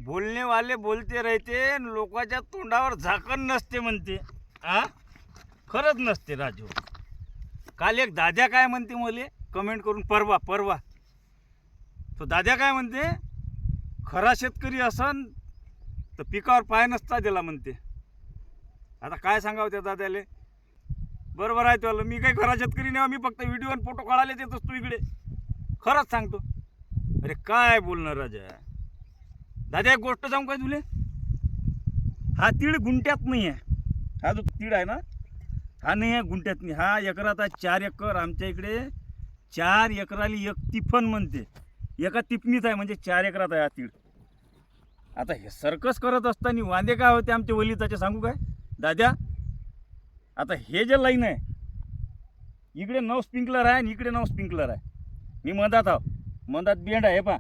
बोलणे वाले बोलते राहते, लोकांच्या तोंडावर झाकण नसते म्हणते. हा, खरंच नसते राजू. काल एक दाद्या काय म्हणते मले कमेंट करून, परवा तो दाद्या काय म्हणते, खरा शेतकरी असन तर पिकावर पाय नसता दिला म्हणते. आता काय सांगावं त्या दाद्याले. बरोबर आहे त्याला. मी काही खरा शेतकरी नाही, मी फक्त व्हिडिओ आणि फोटो काढायला येत असतो इकडे. खरंच सांगतो. अरे काय बोलणार राजा. दादा एक गोष्ट सांगू काय तुले, हा तीळ गुंट्यात नाही आहे. हा जो तीळ आहे ना, हा नाही आहे गुंट्यात नाही. हा एकरात आहे 4 एकर. आमच्या इकडे 4 एकराली एक तिफन म्हणते. एका तिफणीत आहे म्हणजे 4 एकरात आहे हा तीळ. आता हे सर्कस करत असताना वांदे काय होते आमचे वलिताचे सांगू काय दाद्या. आता हे जे लाईन आहे, इकडे 9 स्प्रिंकलर आहे आणि इकडे 9 स्प्रिंकलर आहे. मी मधात आहो, मधात बेंड आहे पा.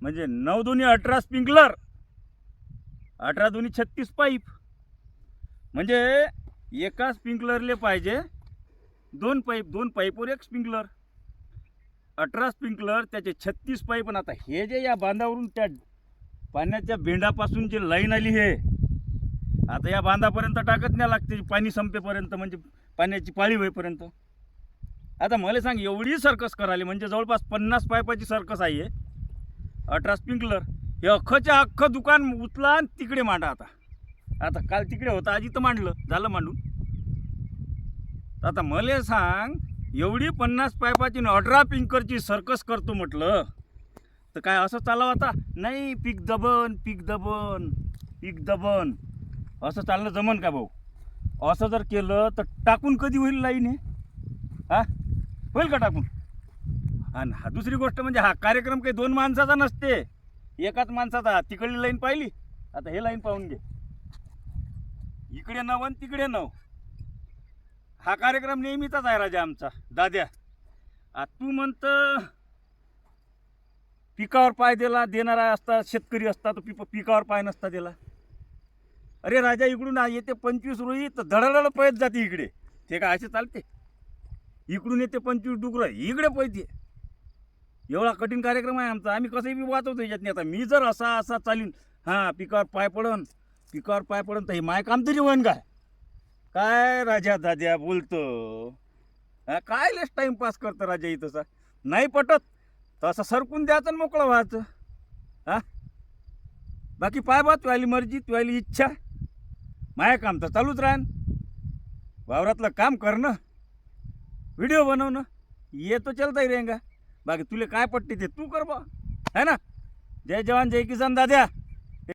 म्हणजे 9 दुनी 18 स्प्रिंकलर, 18 दुनी 36 पाईप. म्हणजे एका स्प्रिंकलरले पाहिजे 2 पाईप, 2 पाईपवर एक स्प्रिंकलर. 18 स्प्रिंकलर त्याचे 36 पाईप. आणि आता हे जे या बांधावरून त्या पाण्याच्या बेंडापासून जे लाईन आली हे, आता या बांधापर्यंत टाकत नाही लागते पाणी संपेपर्यंत, म्हणजे पाण्याची पाळी होईपर्यंत. आता मला सांग, एवढी सर्कस करायला म्हणजे जवळपास 50 पाईपाची सर्कस आहे. 18 स्प्रिंकलर, हे अख्खच्या अख्खं दुकान उचला आणि तिकडे मांडा. आता काल तिकडे होता, आजी तर मांडलं, झालं मांडून. आता मला सांग, एवढी 50 पाईपाची 18 स्प्रिंकलरची सर्कस करतो म्हटलं तर काय असं चालावं आता. नाही, पीक दबन असं चालणं जमन का भाऊ. असं जर केलं तर टाकून कधी होईल लाईन हे. हा, होईल का टाकून. आणि हा दुसरी गोष्ट म्हणजे हा कार्यक्रम काही 2 माणसाचा नसते, एकाच माणसाचा. तिकडली लाईन पाहिली, आता हे लाईन पाहून घे. इकडे 9 आणि तिकडे 9. हा कार्यक्रम नेहमीचाच आहे राजा आमचा दाद्या. तू म्हणत पिकावर पाय देणारा असता शेतकरी असता तर पिकावर पाय नसता दिला. अरे राजा, इकडून येते 25 रोई तर धडाधड पळत जाते इकडे. ते काय असे चालते. इकडून येते 25 डुकरं इकडे पळते. एवढा कठीण कार्यक्रम आहे आमचा. आम्ही कसंही बी वाचवतो याच्यात नाही. आता मी जर असा चालीन, हां पिकावर पाय पडन तर हे माय काम तरी होईन काय राजा दाद्या बोलतो. काय लेस टाईमपास करतं राजा इथंसा. नाही पटत तर असं सरकून द्यायचं आणि मोकळं व्हायचं. हां, बाकी पाय बा तुझी मर्जी, तुझी इच्छा. माय काम तर चालूच राहन. वावरातलं काम करणं, व्हिडिओ बनवणं, ये तो चलता ही रहेगा. बाकी तुले काय पट्टी ते तू कर बा, है ना. जय जवान जय किसान दाद्या.